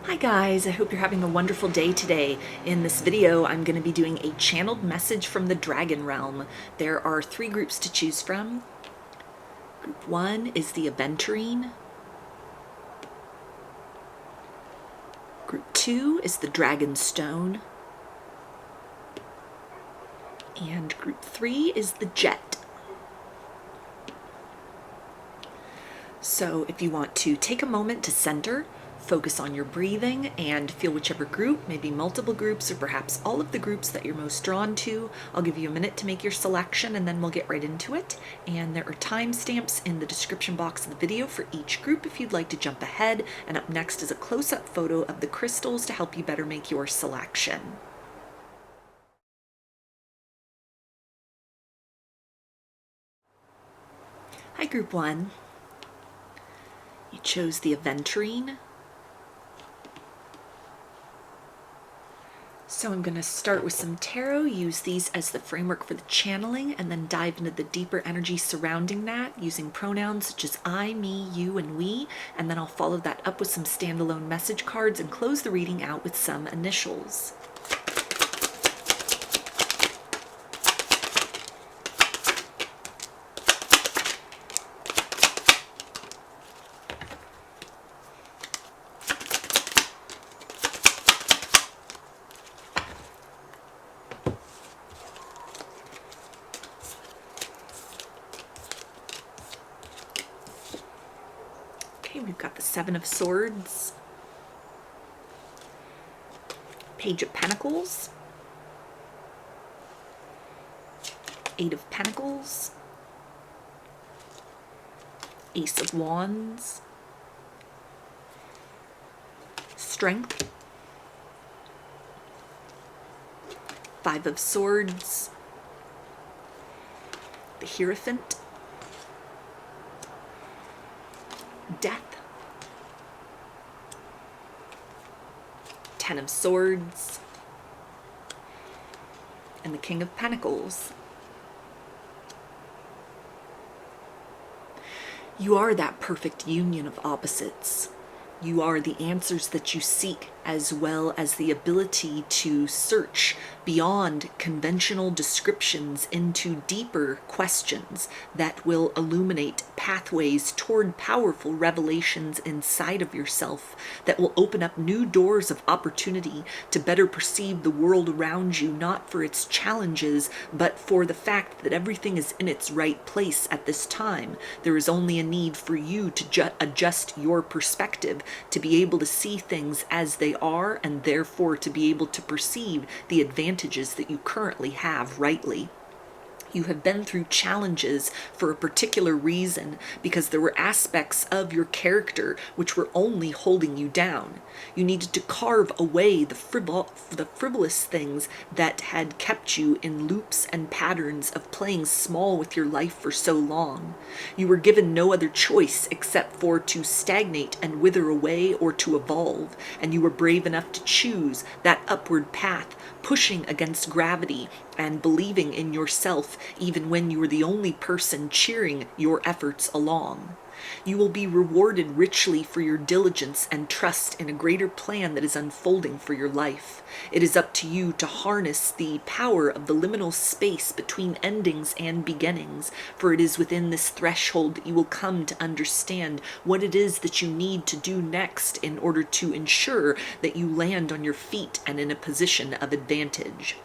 Hi guys, I hope you're having a wonderful day today. In this video, I'm going to be doing a channeled message from the Dragon Realm. There are 3 groups to choose from. Group 1 is the Aventurine. Group 2 is the Dragon Stone. And Group 3 is the Jet. So if you want to take a moment to center, focus on your breathing, and feel whichever group, maybe multiple groups, or perhaps all of the groups that you're most drawn to. I'll give you a minute to make your selection and then we'll get right into it. And there are timestamps in the description box of the video for each group if you'd like to jump ahead. And up next is a close-up photo of the crystals to help you better make your selection. Hi, Group 1. You chose the Aventurine. So I'm going to start with some tarot, use these as the framework for the channeling, and then dive into the deeper energy surrounding that using pronouns such as I, me, you, and we, and then I'll follow that up with some standalone message cards and close the reading out with some initials. We've got the 7 of Swords, Page of Pentacles, 8 of Pentacles, Ace of Wands, Strength, 5 of Swords, the Hierophant, Death, 10 of Swords, and the King of Pentacles. You are that perfect union of opposites. You are the answers that you seek, as well as the ability to search beyond conventional descriptions into deeper questions that will illuminate pathways toward powerful revelations inside of yourself that will open up new doors of opportunity to better perceive the world around you, not for its challenges, but for the fact that everything is in its right place at this time. There is only a need for you to adjust your perspective to be able to see things as they are, and therefore to be able to perceive the advantages that you currently have rightly. You have been through challenges for a particular reason because there were aspects of your character which were only holding you down. You needed to carve away the frivolous things that had kept you in loops and patterns of playing small with your life for so long. You were given no other choice except for to stagnate and wither away or to evolve, and you were brave enough to choose that upward path, pushing against gravity and believing in yourself even when you were the only person cheering your efforts along. You will be rewarded richly for your diligence and trust in a greater plan that is unfolding for your life. It is up to you to harness the power of the liminal space between endings and beginnings, for it is within this threshold that you will come to understand what it is that you need to do next in order to ensure that you land on your feet and in a position of advantage.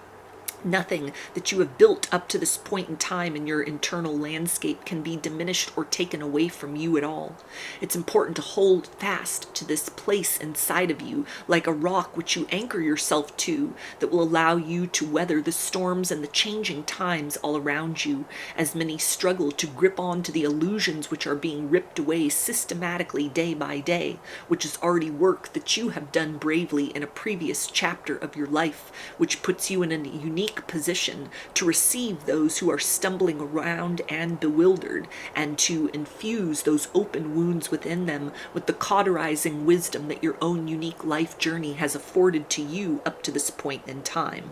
Nothing that you have built up to this point in time in your internal landscape can be diminished or taken away from you at all. It's important to hold fast to this place inside of you, like a rock which you anchor yourself to, that will allow you to weather the storms and the changing times all around you, as many struggle to grip on to the illusions which are being ripped away systematically day by day, which is already work that you have done bravely in a previous chapter of your life, which puts you in a unique position to receive those who are stumbling around and bewildered, and to infuse those open wounds within them with the cauterizing wisdom that your own unique life journey has afforded to you up to this point in time.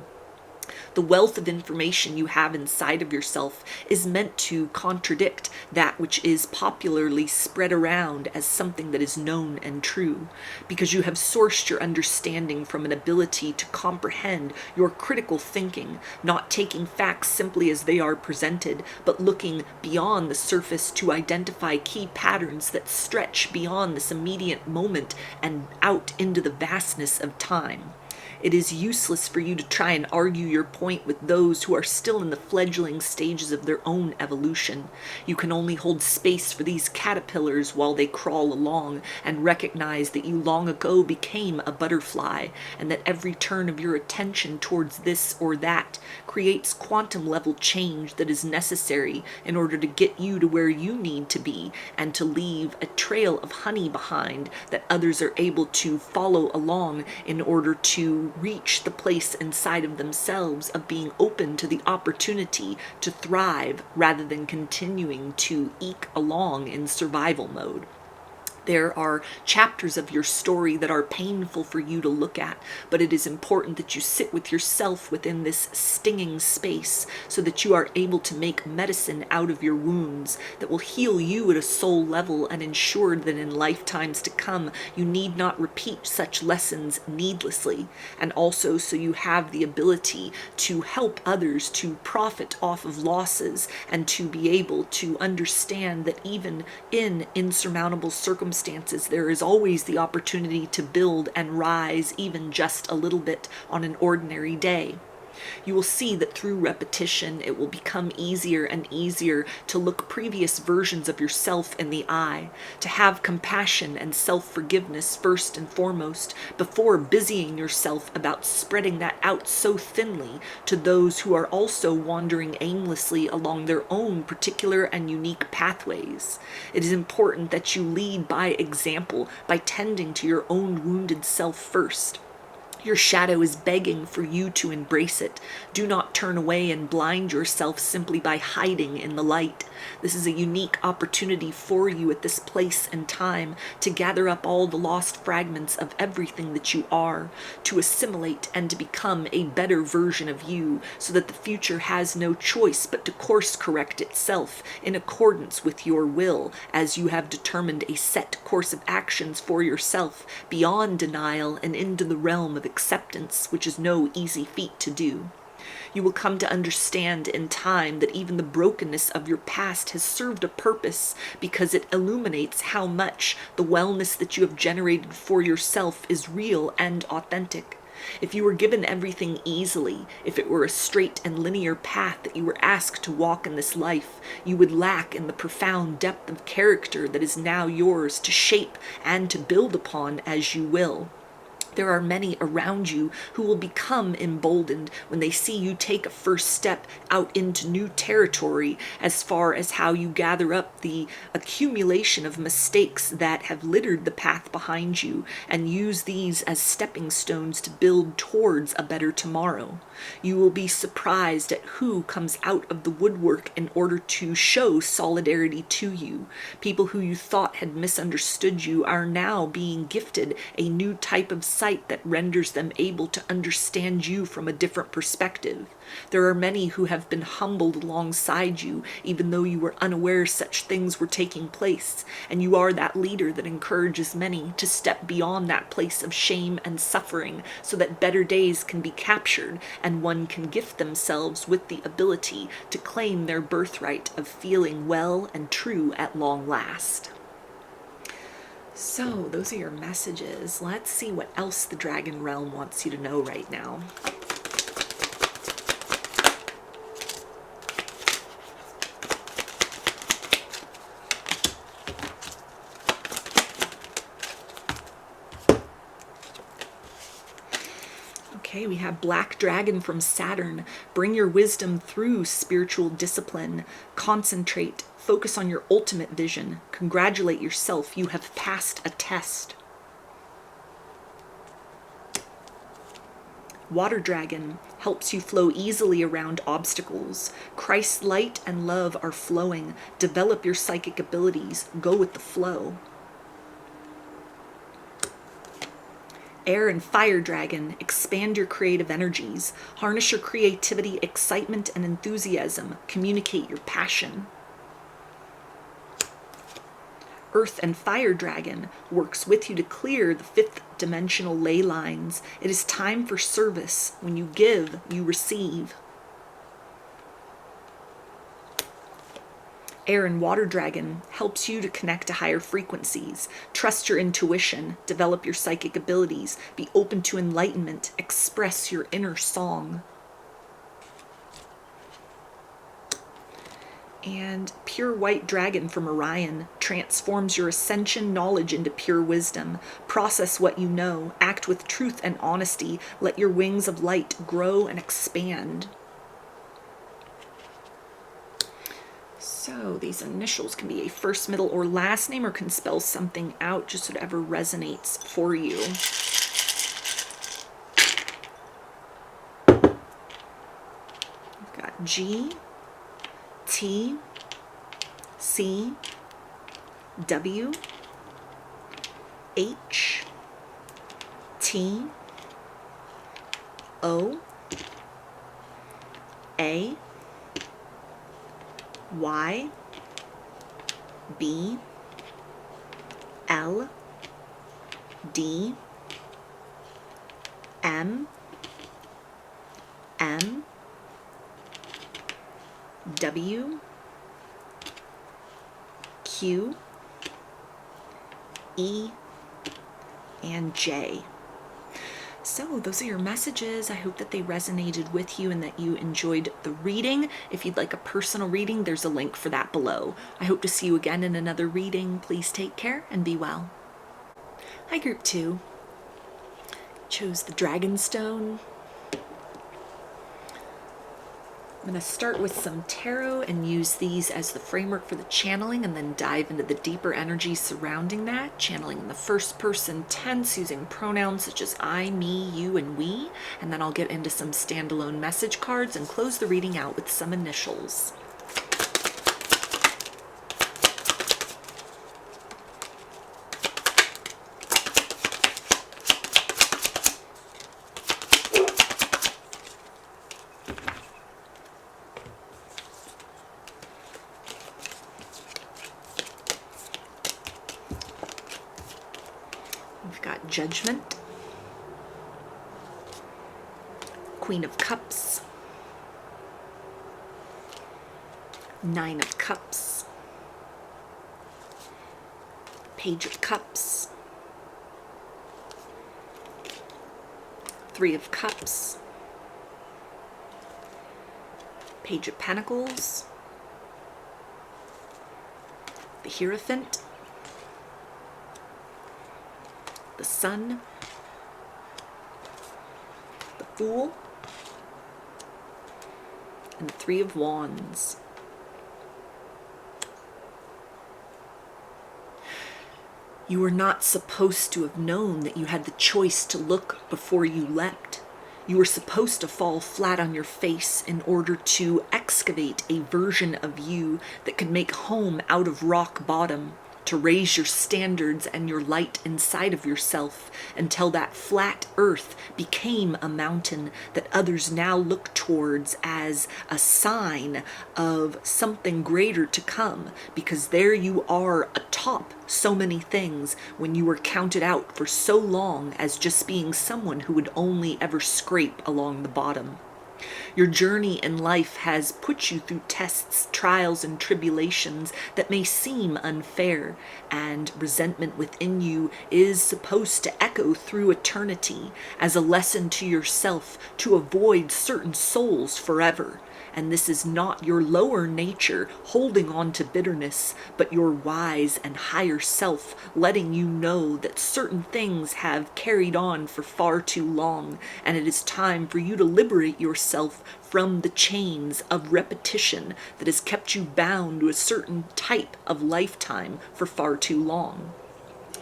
The wealth of information you have inside of yourself is meant to contradict that which is popularly spread around as something that is known and true, because you have sourced your understanding from an ability to comprehend your critical thinking, not taking facts simply as they are presented, but looking beyond the surface to identify key patterns that stretch beyond this immediate moment and out into the vastness of time. It is useless for you to try and argue your point with those who are still in the fledgling stages of their own evolution. You can only hold space for these caterpillars while they crawl along, and recognize that you long ago became a butterfly, and that every turn of your attention towards this or that creates quantum level change that is necessary in order to get you to where you need to be, and to leave a trail of honey behind that others are able to follow along in order to reach the place inside of themselves of being open to the opportunity to thrive rather than continuing to eke along in survival mode. There are chapters of your story that are painful for you to look at, but it is important that you sit with yourself within this stinging space so that you are able to make medicine out of your wounds that will heal you at a soul level and ensure that in lifetimes to come you need not repeat such lessons needlessly, and also so you have the ability to help others to profit off of losses and to be able to understand that even in insurmountable circumstances there is always the opportunity to build and rise even just a little bit on an ordinary day. You will see that through repetition, it will become easier and easier to look previous versions of yourself in the eye, to have compassion and self-forgiveness first and foremost, before busying yourself about spreading that out so thinly to those who are also wandering aimlessly along their own particular and unique pathways. It is important that you lead by example, by tending to your own wounded self first. Your shadow is begging for you to embrace it. Do not turn away and blind yourself simply by hiding in the light. This is a unique opportunity for you at this place and time to gather up all the lost fragments of everything that you are, to assimilate and to become a better version of you, so that the future has no choice but to course correct itself in accordance with your will, as you have determined a set course of actions for yourself beyond denial and into the realm of acceptance, which is no easy feat to do. You will come to understand in time that even the brokenness of your past has served a purpose, because it illuminates how much the wellness that you have generated for yourself is real and authentic. If you were given everything easily, if it were a straight and linear path that you were asked to walk in this life, you would lack in the profound depth of character that is now yours to shape and to build upon as you will. There are many around you who will become emboldened when they see you take a first step out into new territory, as far as how you gather up the accumulation of mistakes that have littered the path behind you, and use these as stepping stones to build towards a better tomorrow. You will be surprised at who comes out of the woodwork in order to show solidarity to you. People who you thought had misunderstood you are now being gifted a new type of sight that renders them able to understand you from a different perspective. There are many who have been humbled alongside you, even though you were unaware such things were taking place, and you are that leader that encourages many to step beyond that place of shame and suffering, so that better days can be captured, and one can gift themselves with the ability to claim their birthright of feeling well and true at long last. So, those are your messages. Let's see what else the Dragon Realm wants you to know right now. Okay, we have Black Dragon from Saturn. Bring your wisdom through spiritual discipline. Concentrate. Focus on your ultimate vision. Congratulate yourself. You have passed a test. Water Dragon helps you flow easily around obstacles. Christ's light and love are flowing. Develop your psychic abilities. Go with the flow. Air and fire dragon, expand your creative energies. Harness your creativity, excitement, and enthusiasm. Communicate your passion. Earth and fire dragon works with you to clear the fifth dimensional ley lines. It is time for service. When you give, you receive. Air and water dragon helps you to connect to higher frequencies. Trust your intuition, develop your psychic abilities, be open to enlightenment, express your inner song. And pure white dragon from Orion transforms your ascension knowledge into pure wisdom. Process what you know, act with truth and honesty, let your wings of light grow and expand. So these initials can be a first, middle, or last name, or can spell something out, just whatever resonates for you. We've got G, T, C, W, H, T, O, A, Y, B, L, D, M, N, W, Q, E, and J. So those are your messages. I hope that they resonated with you and that you enjoyed the reading. If you'd like a personal reading, there's a link for that below. I hope to see you again in another reading. Please take care and be well. Hi, Group 2. Chose the Dragonstone. I'm going to start with some tarot and use these as the framework for the channeling, and then dive into the deeper energy surrounding that, channeling in the first person tense using pronouns such as I, me, you, and we, and then I'll get into some standalone message cards and close the reading out with some initials. We've got Judgment, Queen of Cups, Nine of Cups, Page of Cups, Three of Cups, Page of Pentacles, the Hierophant, the Sun, the Fool, and the Three of Wands. You were not supposed to have known that you had the choice to look before you leapt. You were supposed to fall flat on your face in order to excavate a version of you that could make home out of rock bottom, to raise your standards and your light inside of yourself until that flat earth became a mountain that others now look towards as a sign of something greater to come, because there you are atop so many things when you were counted out for so long as just being someone who would only ever scrape along the bottom. Your journey in life has put you through tests, trials, and tribulations that may seem unfair, and resentment within you is supposed to echo through eternity as a lesson to yourself to avoid certain souls forever. And this is not your lower nature holding on to bitterness, but your wise and higher self letting you know that certain things have carried on for far too long, and it is time for you to liberate yourself from the chains of repetition that has kept you bound to a certain type of lifetime for far too long.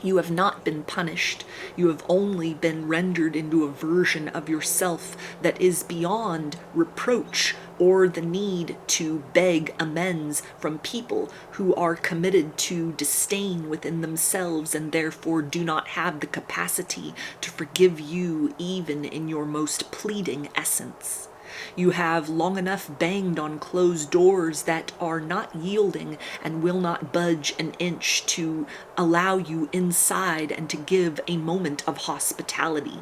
You have not been punished. You have only been rendered into a version of yourself that is beyond reproach or the need to beg amends from people who are committed to disdain within themselves and therefore do not have the capacity to forgive you even in your most pleading essence. You have long enough banged on closed doors that are not yielding and will not budge an inch to allow you inside and to give a moment of hospitality.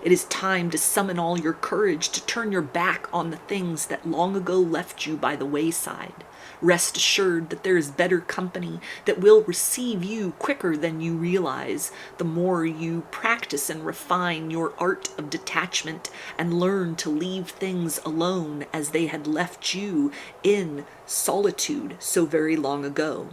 It is time to summon all your courage to turn your back on the things that long ago left you by the wayside. Rest assured that there is better company that will receive you quicker than you realize, the more you practice and refine your art of detachment and learn to leave things alone as they had left you in solitude so very long ago.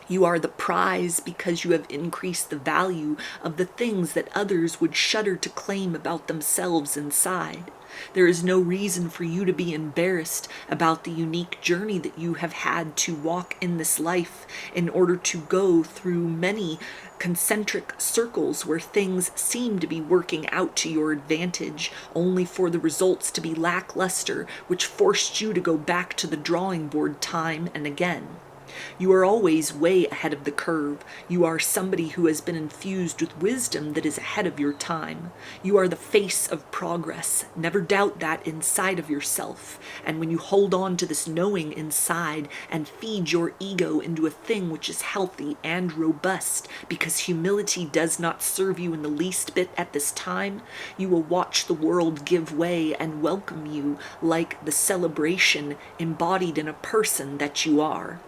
You are the prize because you have increased the value of the things that others would shudder to claim about themselves inside. There is no reason for you to be embarrassed about the unique journey that you have had to walk in this life in order to go through many concentric circles where things seem to be working out to your advantage, only for the results to be lackluster, which forced you to go back to the drawing board time and again. You are always way ahead of the curve. You are somebody who has been infused with wisdom that is ahead of your time. You are the face of progress. Never doubt that inside of yourself. And when you hold on to this knowing inside and feed your ego into a thing which is healthy and robust, because humility does not serve you in the least bit at this time, you will watch the world give way and welcome you like the celebration embodied in a person that you are.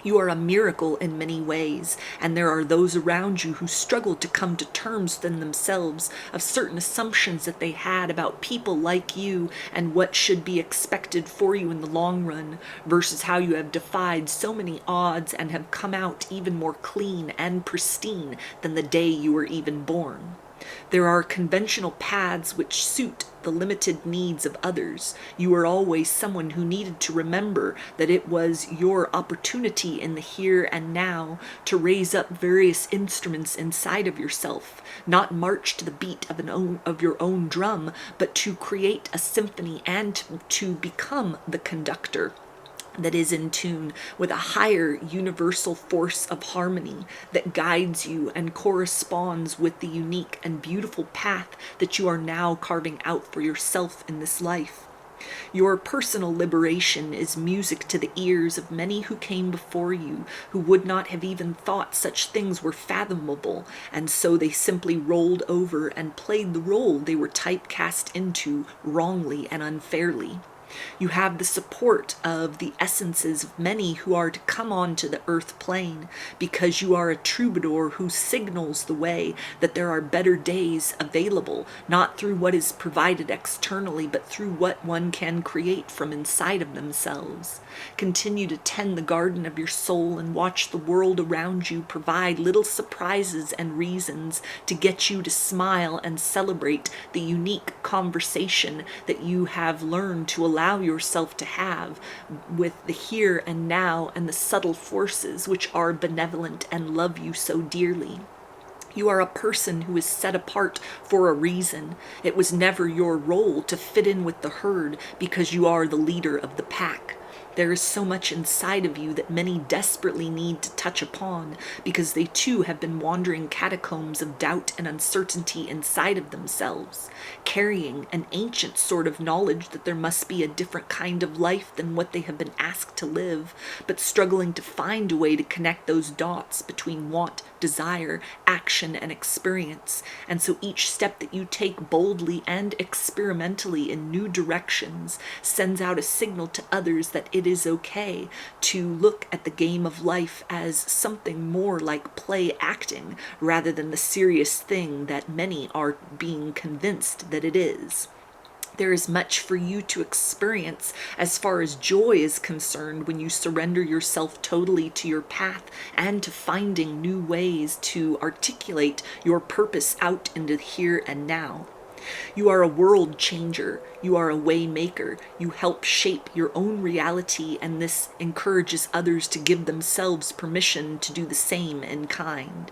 You are a miracle in many ways, and there are those around you who struggle to come to terms within themselves of certain assumptions that they had about people like you and what should be expected for you in the long run, versus how you have defied so many odds and have come out even more clean and pristine than the day you were even born. There are conventional paths which suit the limited needs of others. You were always someone who needed to remember that it was your opportunity in the here and now to raise up various instruments inside of yourself, not march to the beat of your own drum, but to create a symphony and to become the conductor that is in tune with a higher universal force of harmony that guides you and corresponds with the unique and beautiful path that you are now carving out for yourself in this life. Your personal liberation is music to the ears of many who came before you, who would not have even thought such things were fathomable, and so they simply rolled over and played the role they were typecast into wrongly and unfairly. You have the support of the essences of many who are to come onto the earth plane, because you are a troubadour who signals the way that there are better days available, not through what is provided externally, but through what one can create from inside of themselves. Continue to tend the garden of your soul and watch the world around you provide little surprises and reasons to get you to smile and celebrate the unique conversation that you have learned to allow yourself to have with the here and now and the subtle forces which are benevolent and love you so dearly. You are a person who is set apart for a reason. It was never your role to fit in with the herd because you are the leader of the pack. There is so much inside of you that many desperately need to touch upon, because they too have been wandering catacombs of doubt and uncertainty inside of themselves, carrying an ancient sort of knowledge that there must be a different kind of life than what they have been asked to live, but struggling to find a way to connect those dots between want, desire, action, and experience. And so each step that you take boldly and experimentally in new directions sends out a signal to others that it is okay to look at the game of life as something more like play acting rather than the serious thing that many are being convinced that it is. There is much for you to experience as far as joy is concerned when you surrender yourself totally to your path and to finding new ways to articulate your purpose out into the here and now. You are a world changer. You are a way maker. You help shape your own reality, and this encourages others to give themselves permission to do the same in kind.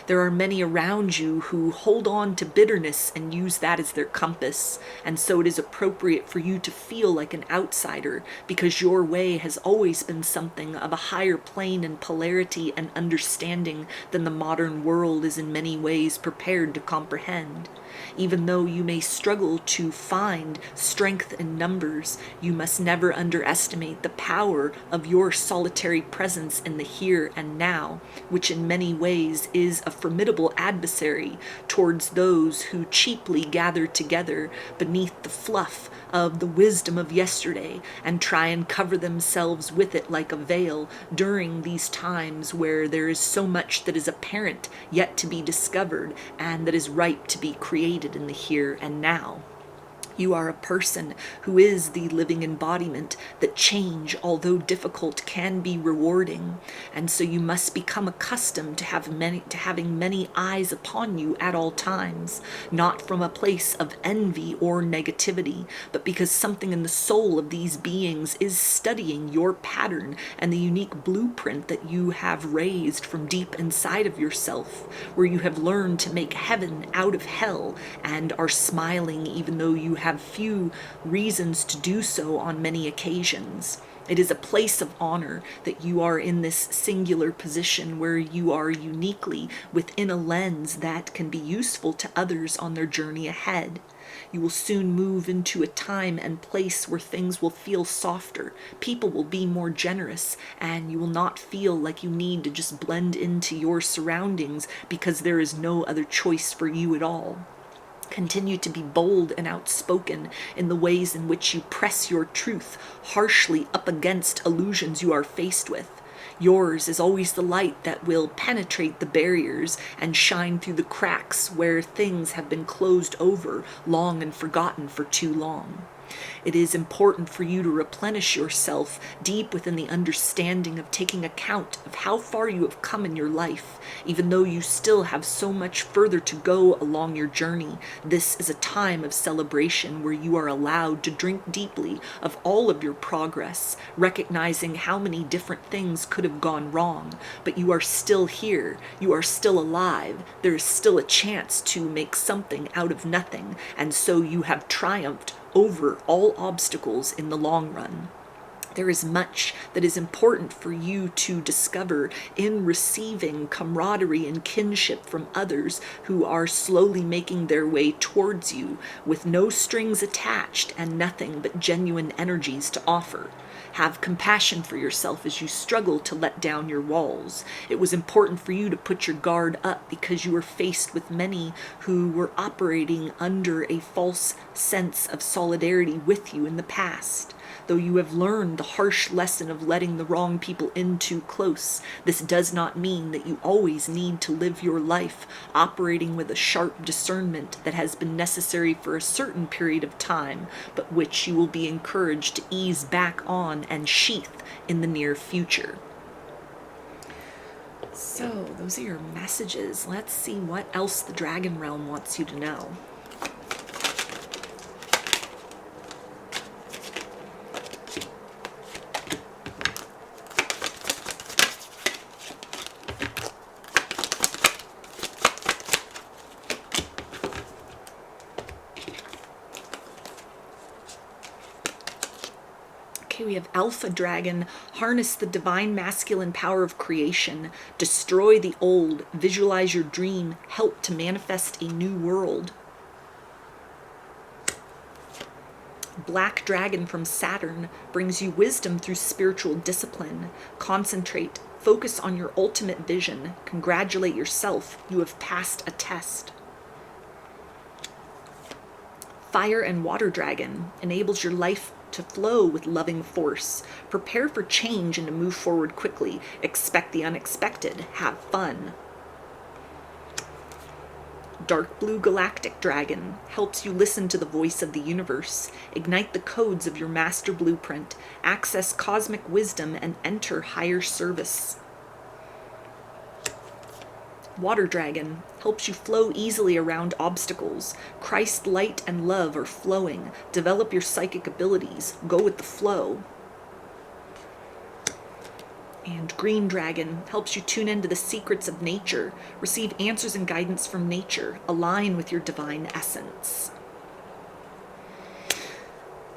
There are many around you who hold on to bitterness and use that as their compass, and so it is appropriate for you to feel like an outsider, because your way has always been something of a higher plane in polarity and understanding than the modern world is in many ways prepared to comprehend. Even though you may struggle to find strength in numbers, you must never underestimate the power of your solitary presence in the here and now, which in many ways is a formidable adversary towards those who cheaply gather together beneath the fluff of the wisdom of yesterday and try and cover themselves with it like a veil during these times where there is so much that is apparent yet to be discovered and that is ripe to be created in the here and now. You are a person who is the living embodiment that change, although difficult, can be rewarding, and so you must become accustomed to having many eyes upon you at all times, not from a place of envy or negativity, but because something in the soul of these beings is studying your pattern and the unique blueprint that you have raised from deep inside of yourself, where you have learned to make heaven out of hell and are smiling even though you have few reasons to do so on many occasions. It is a place of honor that you are in this singular position where you are uniquely within a lens that can be useful to others on their journey ahead. You will soon move into a time and place where things will feel softer, people will be more generous, and you will not feel like you need to just blend into your surroundings because there is no other choice for you at all. Continue to be bold and outspoken in the ways in which you press your truth harshly up against illusions you are faced with. Yours is always the light that will penetrate the barriers and shine through the cracks where things have been closed over long and forgotten for too long. It is important for you to replenish yourself deep within the understanding of taking account of how far you have come in your life. Even though you still have so much further to go along your journey, this is a time of celebration where you are allowed to drink deeply of all of your progress, recognizing how many different things could have gone wrong, but you are still here, you are still alive, there is still a chance to make something out of nothing, and so you have triumphed over all obstacles in the long run. There is much that is important for you to discover in receiving camaraderie and kinship from others who are slowly making their way towards you with no strings attached and nothing but genuine energies to offer. Have compassion for yourself as you struggle to let down your walls. It was important for you to put your guard up because you were faced with many who were operating under a false sense of solidarity with you in the past. Though you have learned the harsh lesson of letting the wrong people in too close, this does not mean that you always need to live your life operating with a sharp discernment that has been necessary for a certain period of time, but which you will be encouraged to ease back on and sheath in the near future. So, those are your messages. Let's see what else the Dragon Realm wants you to know. We have Alpha Dragon, harness the divine masculine power of creation, destroy the old, visualize your dream, help to manifest a new world. Black Dragon from Saturn brings you wisdom through spiritual discipline. Concentrate, focus on your ultimate vision, congratulate yourself, you have passed a test. Fire and Water Dragon enables your life to flow with loving force. Prepare for change and to move forward quickly. Expect the unexpected. Have fun. Dark Blue Galactic Dragon helps you listen to the voice of the universe, ignite the codes of your master blueprint, access cosmic wisdom, and enter higher service. Water dragon helps you flow easily around obstacles. Christ light and love are flowing. Develop your psychic abilities. Go with the flow. And green dragon helps you tune into the secrets of nature. Receive answers and guidance from nature. Align with your divine essence.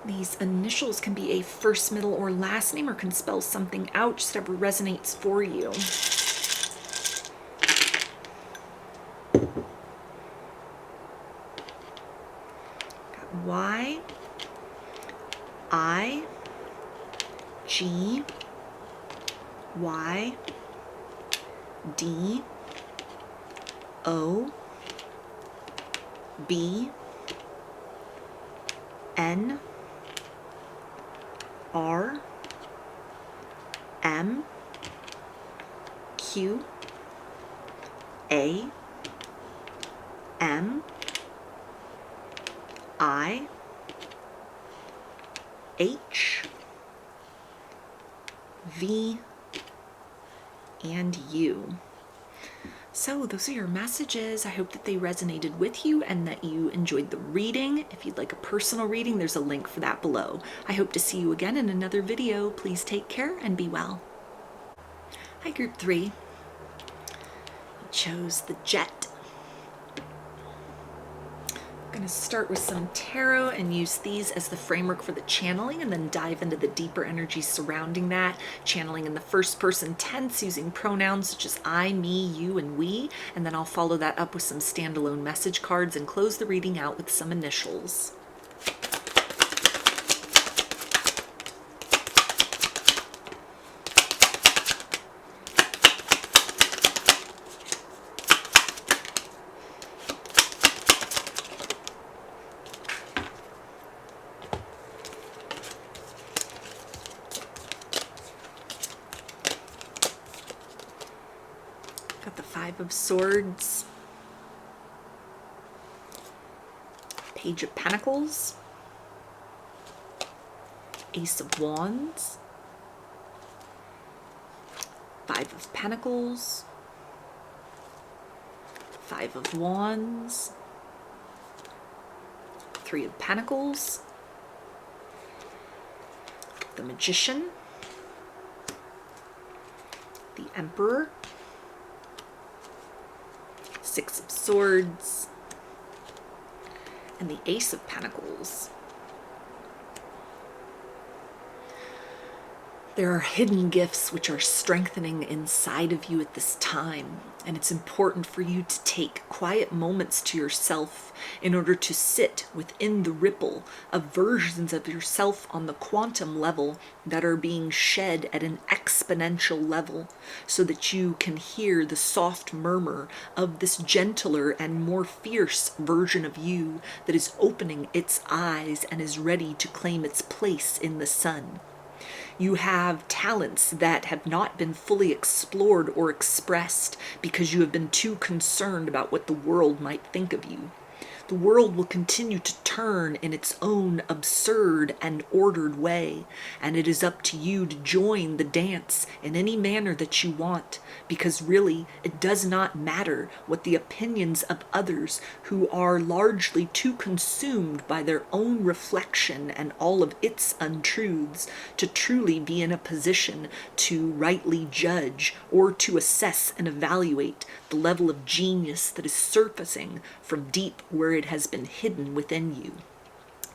These initials can be a first, middle, or last name, or can spell something out, just whatever resonates for you. Y, I, G, Y, D, O, B, N, R, M, Q, A, M, I, H, V, and U. So those are your messages. I hope that they resonated with you and that you enjoyed the reading. If you'd like a personal reading, there's a link for that below. I hope to see you again in another video. Please take care and be well. Hi, Group 3. You chose the Jet. I'm going to start with some tarot and use these as the framework for the channeling, and then dive into the deeper energy surrounding that. Channeling in the first person tense using pronouns such as I, me, you, and we, and then I'll follow that up with some standalone message cards and close the reading out with some initials. Got the Five of Swords, Page of Pentacles, Ace of Wands, Five of Pentacles, Five of Wands, Three of Pentacles, the Magician, the Emperor, Six of Swords, and the Ace of Pentacles. There are hidden gifts which are strengthening inside of you at this time, and it's important for you to take quiet moments to yourself in order to sit within the ripple of versions of yourself on the quantum level that are being shed at an exponential level, so that you can hear the soft murmur of this gentler and more fierce version of you that is opening its eyes and is ready to claim its place in the sun. You have talents that have not been fully explored or expressed because you have been too concerned about what the world might think of you. The world will continue to turn in its own absurd and ordered way, and it is up to you to join the dance in any manner that you want, because really it does not matter what the opinions of others who are largely too consumed by their own reflection and all of its untruths to truly be in a position to rightly judge or to assess and evaluate the level of genius that is surfacing from deep where it has been hidden within you.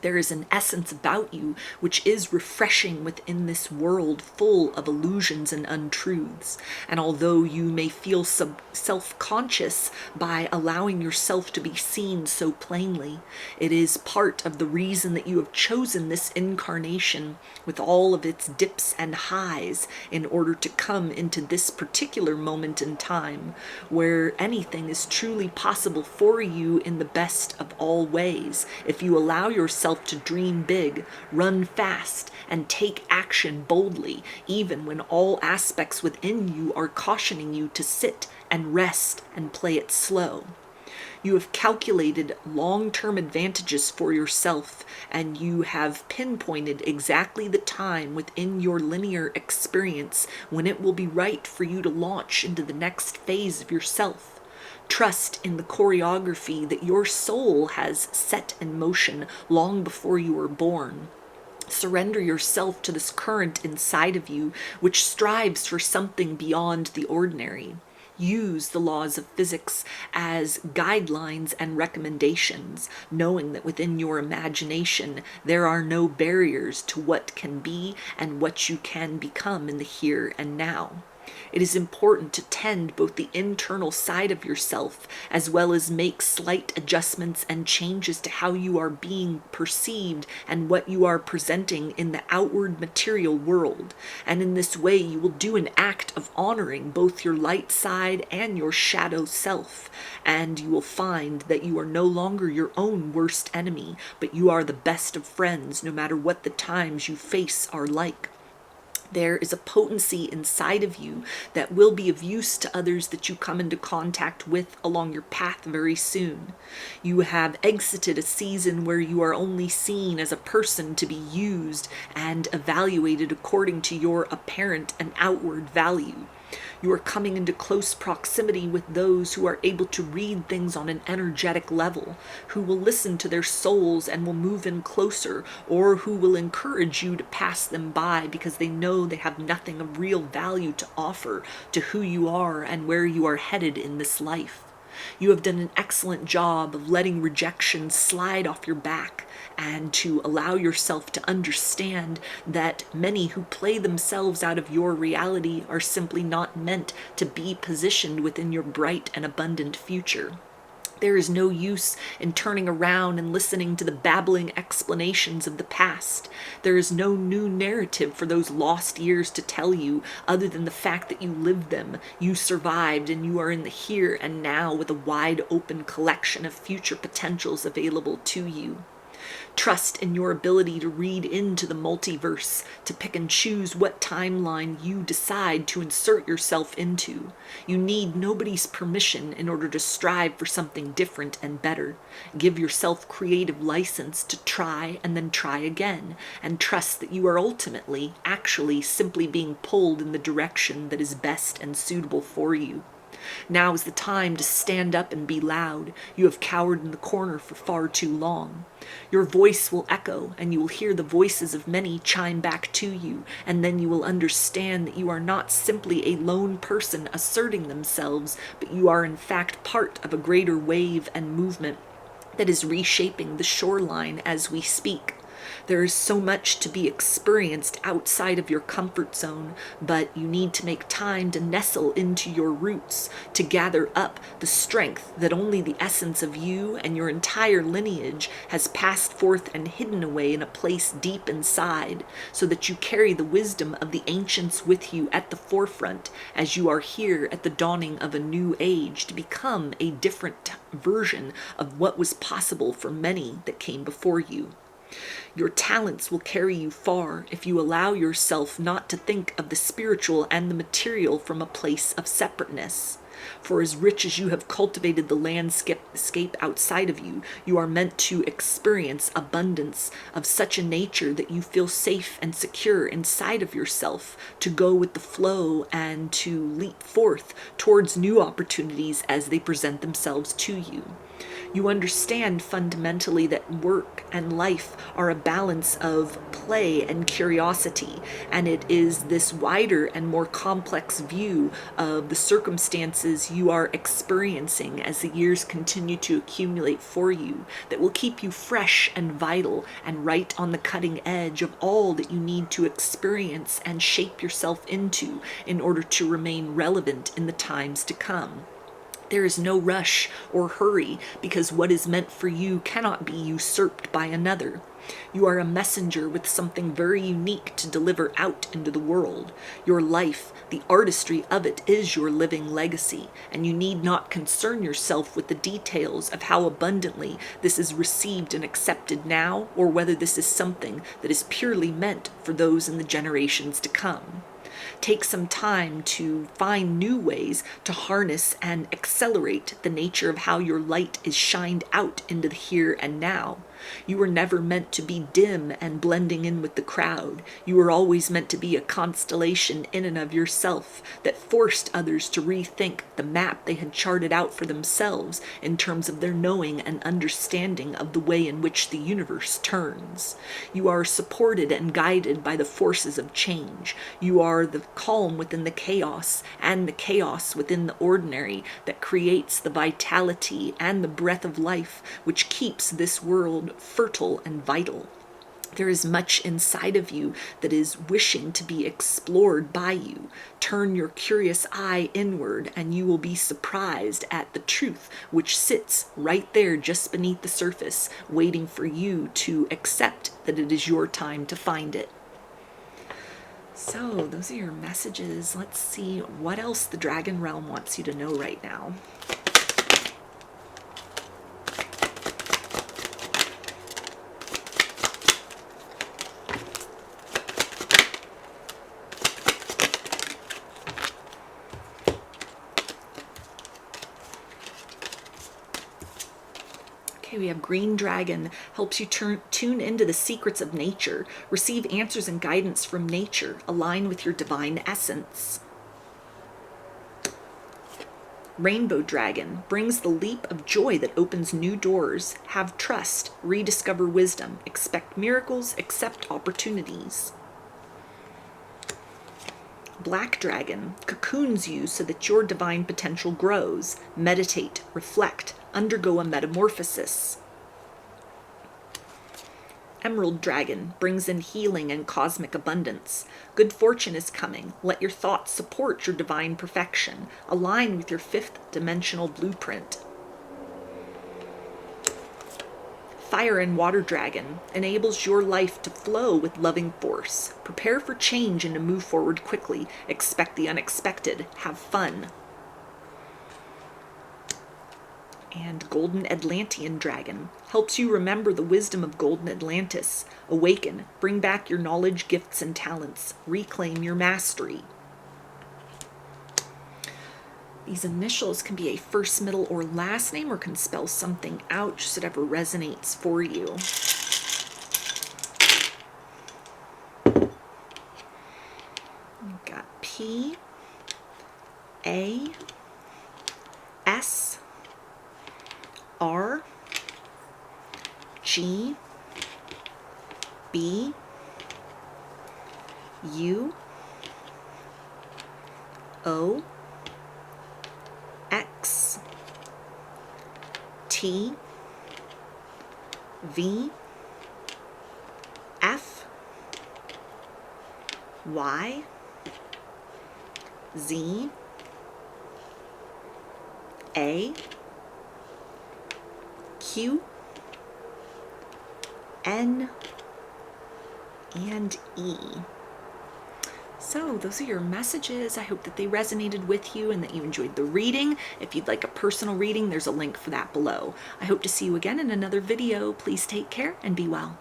There is an essence about you which is refreshing within this world full of illusions and untruths. And although you may feel self-conscious by allowing yourself to be seen so plainly, it is part of the reason that you have chosen this incarnation with all of its dips and highs in order to come into this particular moment in time where anything is truly possible for you in the best of all ways if you allow yourself to dream big, run fast, and take action boldly, even when all aspects within you are cautioning you to sit and rest and play it slow. You have calculated long-term advantages for yourself, and you have pinpointed exactly the time within your linear experience when it will be right for you to launch into the next phase of yourself. Trust in the choreography that your soul has set in motion long before you were born. Surrender yourself to this current inside of you, which strives for something beyond the ordinary. Use the laws of physics as guidelines and recommendations, knowing that within your imagination there are no barriers to what can be and what you can become in the here and now. It is important to tend both the internal side of yourself as well as make slight adjustments and changes to how you are being perceived and what you are presenting in the outward material world. And in this way, you will do an act of honoring both your light side and your shadow self. And you will find that you are no longer your own worst enemy, but you are the best of friends, no matter what the times you face are like. There is a potency inside of you that will be of use to others that you come into contact with along your path very soon. You have exited a season where you are only seen as a person to be used and evaluated according to your apparent and outward value. You are coming into close proximity with those who are able to read things on an energetic level, who will listen to their souls and will move in closer, or who will encourage you to pass them by because they know they have nothing of real value to offer to who you are and where you are headed in this life. You have done an excellent job of letting rejection slide off your back and to allow yourself to understand that many who play themselves out of your reality are simply not meant to be positioned within your bright and abundant future. There is no use in turning around and listening to the babbling explanations of the past. There is no new narrative for those lost years to tell you other than the fact that you lived them, you survived, and you are in the here and now with a wide open collection of future potentials available to you. Trust in your ability to read into the multiverse, to pick and choose what timeline you decide to insert yourself into. You need nobody's permission in order to strive for something different and better. Give yourself creative license to try and then try again, and trust that you are ultimately, actually, simply being pulled in the direction that is best and suitable for you. Now is the time to stand up and be loud. You have cowered in the corner for far too long. Your voice will echo, and you will hear the voices of many chime back to you, and then you will understand that you are not simply a lone person asserting themselves, but you are in fact part of a greater wave and movement that is reshaping the shoreline as we speak. There is so much to be experienced outside of your comfort zone, but you need to make time to nestle into your roots, to gather up the strength that only the essence of you and your entire lineage has passed forth and hidden away in a place deep inside, so that you carry the wisdom of the ancients with you at the forefront as you are here at the dawning of a new age to become a different version of what was possible for many that came before you. Your talents will carry you far if you allow yourself not to think of the spiritual and the material from a place of separateness. For as rich as you have cultivated the landscape outside of you, you are meant to experience abundance of such a nature that you feel safe and secure inside of yourself to go with the flow and to leap forth towards new opportunities as they present themselves to you. You understand fundamentally that work and life are a balance of play and curiosity, and it is this wider and more complex view of the circumstances you are experiencing as the years continue to accumulate for you that will keep you fresh and vital and right on the cutting edge of all that you need to experience and shape yourself into in order to remain relevant in the times to come. There is no rush or hurry because what is meant for you cannot be usurped by another. You are a messenger with something very unique to deliver out into the world. Your life, the artistry of it, is your living legacy, and you need not concern yourself with the details of how abundantly this is received and accepted now, or whether this is something that is purely meant for those in the generations to come. Take some time to find new ways to harness and accelerate the nature of how your light is shined out into the here and now. You were never meant to be dim and blending in with the crowd. You were always meant to be a constellation in and of yourself that forced others to rethink the map they had charted out for themselves in terms of their knowing and understanding of the way in which the universe turns. You are supported and guided by the forces of change. You are the calm within the chaos and the chaos within the ordinary that creates the vitality and the breath of life which keeps this world fertile and vital. There is much inside of you that is wishing to be explored by you. Turn your curious eye inward and you will be surprised at the truth which sits right there just beneath the surface, waiting for you to accept that it is your time to find it. So those are your messages. Let's see what else the Dragon Realm wants you to know right now. Okay, we have Green Dragon, helps you tune into the secrets of nature, receive answers and guidance from nature, align with your divine essence. Rainbow Dragon brings the leap of joy that opens new doors. Have trust, rediscover wisdom, expect miracles, accept opportunities. Black Dragon cocoons you so that your divine potential grows. Meditate, reflect, undergo a metamorphosis. Emerald Dragon brings in healing and cosmic abundance. Good fortune is coming. Let your thoughts support your divine perfection. Align with your fifth dimensional blueprint. Fire and Water Dragon enables your life to flow with loving force. Prepare for change and to move forward quickly. Expect the unexpected. Have fun. And Golden Atlantean Dragon helps you remember the wisdom of Golden Atlantis. Awaken, bring back your knowledge, gifts, and talents. Reclaim your mastery. These initials can be a first, middle, or last name, or can spell something out, just whatever resonates for you. We've got P, A, S, R, G, B, U, O, X, T, V, F, Y, Z, A, Q, N, and E. So those are your messages. I hope that they resonated with you and that you enjoyed the reading. If you'd like a personal reading, there's a link for that below. I hope to see you again in another video. Please take care and be well.